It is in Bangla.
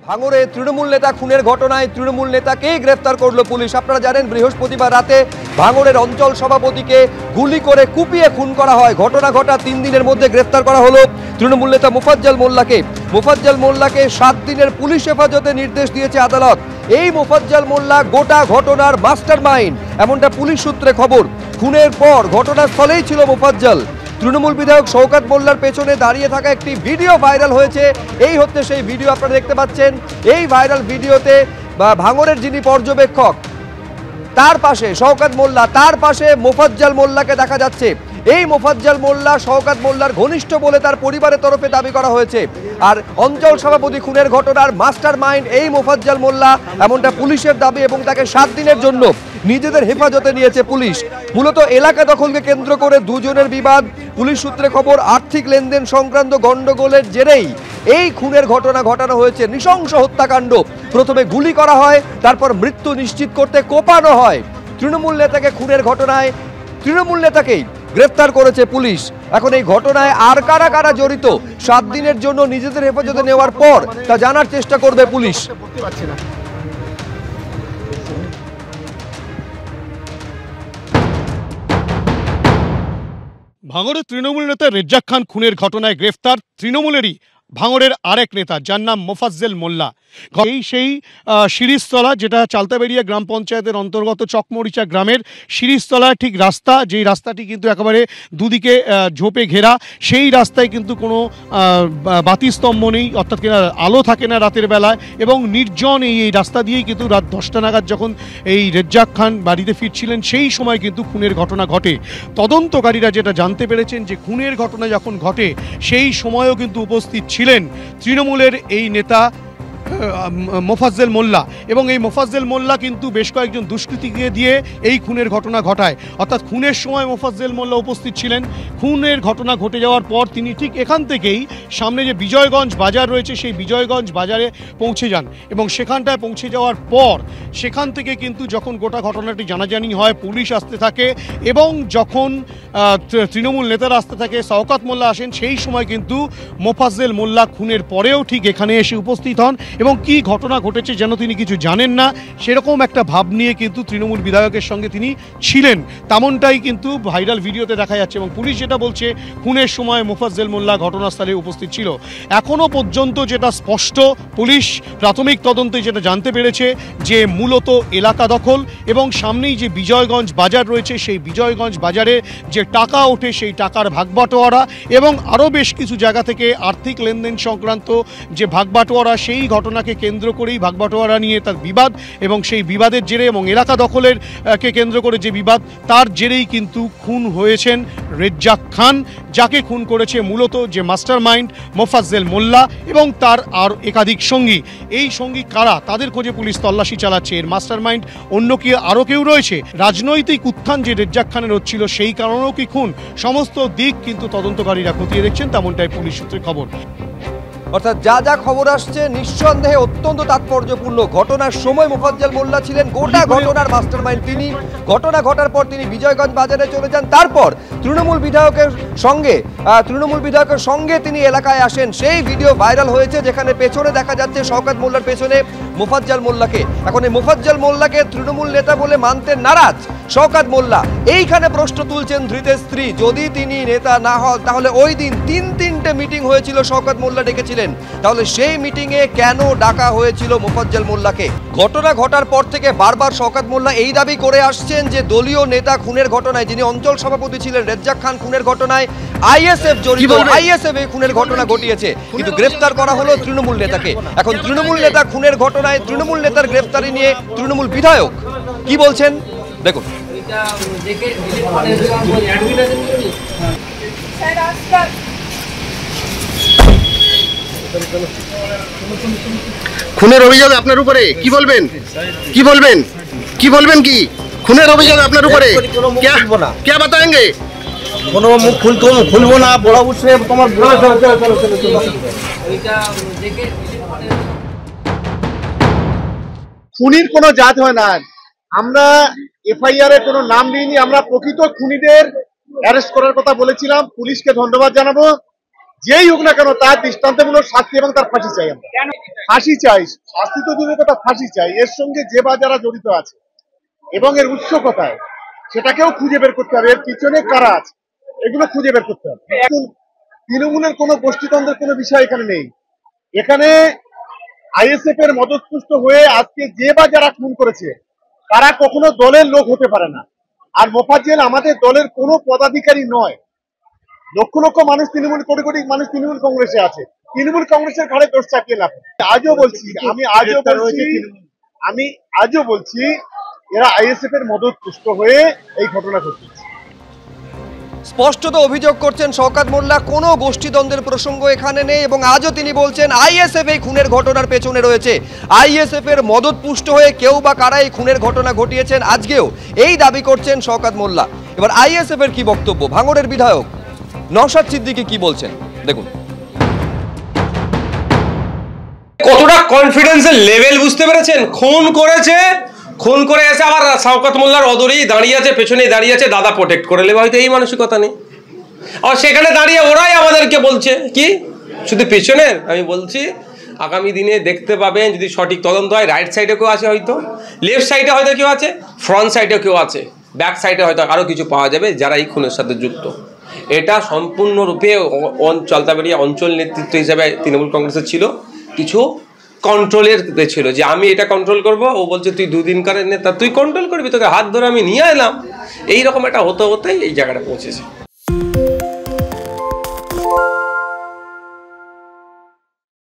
ভাঙড়ে তৃণমূল নেতা খুনের ঘটনায় তৃণমূল নেতাকেই গ্রেফতার করলো পুলিশ। আপনারা জানেন বৃহস্পতিবার রাতে ভাঙড়ের অঞ্চল সভাপতিকে গুলি করে কুপিয়ে খুন করা হয়। ঘটনা ঘটা 3 দিনের মধ্যে গ্রেফতার করা হলো তৃণমূল নেতা মোফাজ্জল মোল্লাকে। মোফাজ্জল মোল্লাকে 7 দিনের পুলিশ হেফাজতে নির্দেশ দিয়েছে আদালত। এই মোফাজ্জল মোল্লা গোটা ঘটনার মাস্টার মাইন্ড, এমনটা পুলিশ সূত্রে খবর। খুনের পর ঘটনাস্থলেই ছিল মোফাজ্জল। তৃণমূল বিধায়ক শওকত মোল্লার পেছনে দাঁড়িয়ে থাকা একটি ভিডিও ভাইরাল হয়েছে। এই হচ্ছে সেই ভিডিও আপনারা দেখতে পাচ্ছেন। এই ভাইরাল ভিডিওতে ভাঙড়ের যিনি পর্যবেক্ষক তার পাশে শওকত মোল্লা, তার পাশে মোফাজ্জল মোল্লাকে দেখা যাচ্ছে। এই মোফাজ্জল মোল্লা শওকত মোল্লার ঘনিষ্ঠ বলে তার পরিবারের তরফে দাবি করা হয়েছে। আর অঞ্চল সভাপতি খুনের ঘটনার মাস্টার মাইন্ড এই মোফাজ্জল মোল্লা, এমনটা পুলিশের দাবি, এবং তাকে 7 দিনের জন্য নিজেদের হেফাজতে নিয়েছে পুলিশ। মূলত এলাকা দখলকে কেন্দ্র করে দুজনের বিবাদ। পুলিশ সূত্রে খবর আর্থিক লেনদেন সংক্রান্ত গন্ডগোলের জেরেই এই খুনের ঘটনা ঘটানো হয়েছে। নৃশংস হত্যাকাণ্ড। প্রথমে গুলি করা হয়, তারপর মৃত্যু নিশ্চিত করতে কোপানো হয়। তৃণমূল নেতাকে খুনের ঘটনায় তৃণমূল নেতাকেই গ্রেফতার করেছে পুলিশ। এখন এই ঘটনায় আর কারা কারা জড়িত 7 দিনের জন্য নিজেদের হেফাজতে নেওয়ার পর তা জানার চেষ্টা করবে পুলিশ। ভাঙড়ের তৃণমূল নেতা রেজ্জাক খান খুনের ঘটনায় গ্রেফতার তৃণমূলেরই ভাঙড়ের আরেক নেতা, যার নাম মোফাজ্জল মোল্লা। সেই শিরিষতলা, যেটা চালতাবেড়িয়া গ্রাম পঞ্চায়েতের অন্তর্গত চকমরিচা গ্রামের শিরিষতলা ঠিক রাস্তা, যেই রাস্তাটি কিন্তু একেবারে দুদিকে ঝোপে ঘেরা। সেই রাস্তায় কিন্তু কোনো বাতিস্তম্ভ নেই, অর্থাৎ কিনা আলো থাকে না রাতের বেলায়, এবং নির্জন এই রাস্তা দিয়েই কিন্তু রাত 10টা নাগাদ যখন এই রেজ্জাক খান বাড়িতে ফিরছিলেন সেই সময় কিন্তু খুনের ঘটনা ঘটে। তদন্তকারীরা যেটা জানতে পেরেছেন যে খুনের ঘটনা যখন ঘটে সেই সময়ও কিন্তু উপস্থিত ছিলেন তৃণমূলের এই নেতা মোফাজ্জল মোল্লা, এবং এই মোফাজ্জল মোল্লা কিন্তু বেশ কয়েকজন দুষ্কৃতীকে দিয়ে এই খুনের ঘটনা ঘটায়। অর্থাৎ খুনের সময় মোফাজ্জল মোল্লা উপস্থিত ছিলেন। খুনের ঘটনা ঘটে যাওয়ার পর তিনি ঠিক এখান থেকেই সামনে যে বিজয়গঞ্জ বাজার রয়েছে সেই বিজয়গঞ্জ বাজারে পৌঁছে যান, এবং সেখানটায় পৌঁছে যাওয়ার পর সেখান থেকে কিন্তু যখন গোটা ঘটনাটি জানাজানি হয়, পুলিশ আসতে থাকে, এবং যখন তৃণমূল নেতারা আসতে থাকে, শওকত মোল্লা আসেন, সেই সময় কিন্তু মোফাজ্জল মোল্লা খুনের পরেও ঠিক এখানে এসে উপস্থিত হন, এবং কি ঘটনা ঘটেছে যেন তিনি কিছু জানেন না সেরকম একটা ভাব নিয়ে কিন্তু তৃণমূল বিধায়কের সঙ্গে তিনি ছিলেন, তেমনটাই কিন্তু ভাইরাল ভিডিওতে দেখা যাচ্ছে। এবং পুলিশ যেটা বলছে, খুনের সময় মোফাজ্জল মোল্লা ঘটনাস্থলে উপস্থিত ছিল। এখনও পর্যন্ত যেটা স্পষ্ট, পুলিশ প্রাথমিক তদন্তে যেটা জানতে পেরেছে যে মূলত এলাকা দখল, এবং সামনেই যে বিজয়গঞ্জ বাজার রয়েছে সেই বিজয়গঞ্জ বাজারে যে টাকা ওঠে সেই টাকার ভাগবাটোয়ারা, এবং আরও বেশ কিছু জায়গা থেকে আর্থিক লেনদেন সংক্রান্ত যে ভাগবাটোয়ারা, সেই ঘটনাকে কেন্দ্র করেই ভাগবাটোয়ারা নিয়ে তার বিবাদ, এবং সেই বিবাদের জেরে এবং এলাকা দখলের কে কেন্দ্র করে যে বিবাদ, তার জেরেই কিন্তু খুন হয়েছেন রেজ্জাক খান, যাকে খুন করেছে মূলত যে মাস্টার মাইন্ড মোফাজ্জল মোল্লা এবং তার আর একাধিক সঙ্গী। এই সঙ্গী কারা তাদের খোঁজে পুলিশ তল্লাশি চালাচ্ছে। এর মাস্টার মাইন্ড অন্য কি আরও কেউ রয়েছে? রাজনৈতিক উত্থান যে রেজ্জাক খানের হচ্ছিল সেই কারণেও কি খুন? সমস্ত দিক কিন্তু তদন্তকারীরা খতিয়ে দেখছেন, তেমনটাই পুলিশ সূত্রে খবর। অর্থাৎ যা যা খবর আসছে নিঃসন্দেহে অত্যন্ত তাৎপর্যপূর্ণ। ঘটনার সময় মোফাজ্জল মোল্লা ছিলেন, গোটা ঘটনার মাস্টারমাইন্ড তিনি। ঘটনা ঘটার পর তিনি বিজয়গঞ্জ বাজারে চলে যান, তারপর তৃণমূল বিধায়কের সঙ্গে তিনি এলাকায় আসেন। সেই ভিডিও ভাইরাল হয়েছে যেখানে পেছনে দেখা যাচ্ছে শওকত মোল্লার পেছনে মোফাজ্জল মোল্লাকে। এখন এই মোফাজ্জল মোল্লাকে তৃণমূল নেতা বলে মানতে নারাজ শওকত মোল্লা। এইখানে প্রশ্ন তুলছেন ধৃতের স্ত্রী, যদি তিনি নেতা না হন তাহলে ওই দিন 3-3টে মিটিং হয়েছিল, শওকত মোল্লা ডেকেছিলেন, তাহলে সেই মিটিংয়ে কেন ডাকা হয়েছিল মোফাজ্জল মোল্লাকে? ঘটনা ঘটার পর থেকে বারবার শওকত মোল্লা এই দাবি করে আসছেন যে দলীয় নেতা খুনের ঘটনায়, যিনি অঞ্চল সভাপতি ছিলেন রেজ্জাক খান খুনের ঘটনায় আইএসএফ জড়িত, আইএসএফ এই খুনের ঘটনা ঘটিয়েছে, কিন্তু গ্রেফতার করা হলো তৃণমূল নেতাকে। এখন তৃণমূল নেতা খুনের ঘটনায় তৃণমূল নেতার গ্রেফতারি নিয়ে তৃণমূল বিধায়ক কি বলছেন দেখুন। খুনের অভিযোগ আপনার উপরে কি বলবেন? কি বলবেন? কি বলবেন? কি খুনের অভিযোগ আপনার উপরে क्या बताएंगे? কোনো মুখ খুলবো না, বড় উৎসে তোমার খুনির কোনো জাত হয় না। আমরা এফআইআর এর কোনো নাম দিইনি, আমরা প্রকৃত খুনিদের অ্যারেস্ট করার কথা বলেছিলাম। পুলিশকে ধন্যবাদ জানাবো যেই হোক না কেন তার দৃষ্টান্তমূলক শাস্তি এবং তার ফাঁসি চাই। আমরা ফাঁসি চাই, শাস্তি তো দূরের কথা, ফাঁসি চাই। এর সঙ্গে যে বা যারা জড়িত আছে এবং এর উৎস কোথায় সেটাকেও খুঁজে বের করতে হবে, এর পিছনে কারা আছে এগুলো খুঁজে বের করতে হবে। তৃণমূলের কোনো গোষ্ঠীতন্ত্রের কোনো বিষয় এখানে নেই। এখানে আইএসএফ এর মদতপুষ্ট হয়ে আজকে যে বা যারা খুন করেছে তারা কখনো দলের লোক হতে পারে না। আর মোফাজ্জেল আমাদের দলের কোনো পদাধিকারী নয়। লক্ষ লক্ষ মানুষ তৃণমূল, কোটি কোটি মানুষ তৃণমূল কংগ্রেসে আছে, তৃণমূল কংগ্রেসের ঘাড়ে দোষ চাপিয়ে লাভ। আমি আজও বলছি এরা আইএসএফ এর মদতপুষ্ট হয়ে এই ঘটনা ঘটেছে। স্পষ্টত অভিযোগ করছেন শওকত মোল্লা, কোনো গোষ্ঠীদ্বন্দ্বের প্রসঙ্গ এখানে নেই এবং আজও তিনি বলছেন আইএসএফ এই খুনের ঘটনার পেছনে রয়েছে। আইএসএফ এর মদতপুষ্ট হয়ে কেউ বা কারা এই খুনের ঘটনা ঘটিয়েছেন আজকেও এই দাবি করছেন শওকত মোল্লা। এবার আইএসএফ এর কি বক্তব্য, ভাঙড়ের বিধায়ক নওশাদ সিদ্দিকী কি বলছেন দেখুন। কতটা কনফিডেন্সের লেভেল বুঝতে পেরেছেন? খুন করেছে, খুন করে এসে আবার শওকত মোল্লার অদরেই দাঁড়িয়ে আছে, পেছনেই দাঁড়িয়ে আছে, দাদা প্রোটেক্ট করে নেবে, হয়তো এই মানসিকতা নেই। আর সেখানে দাঁড়িয়ে ওরাই আমাদেরকে বলছে কি শুধু পেছনের। আমি বলছি আগামী দিনে দেখতে পাবেন যদি সঠিক তদন্ত হয়, রাইট সাইডে কেউ আছে, হয়তো লেফট সাইডে হয়তো কেউ আছে, ফ্রন্ট সাইডেও কেউ আছে, ব্যাক সাইডে হয়তো আরও কিছু পাওয়া যাবে যারা এই খুনের সাথে যুক্ত। এটা সম্পূর্ণরূপে চালতাবাড়িয়া অঞ্চল নেতৃত্ব হিসেবে তৃণমূল কংগ্রেসের ছিল, কিছু কন্ট্রোলের ছিল যে আমি এটা কন্ট্রোল করব, ও বলছে তুই দুদিনকারের নেতা, তুই কন্ট্রোল করবি, তোকে হাত ধরে আমি নিয়ে এলাম। এইরকম একটা হতে হতেই এই জায়গাটা পৌঁছেছে।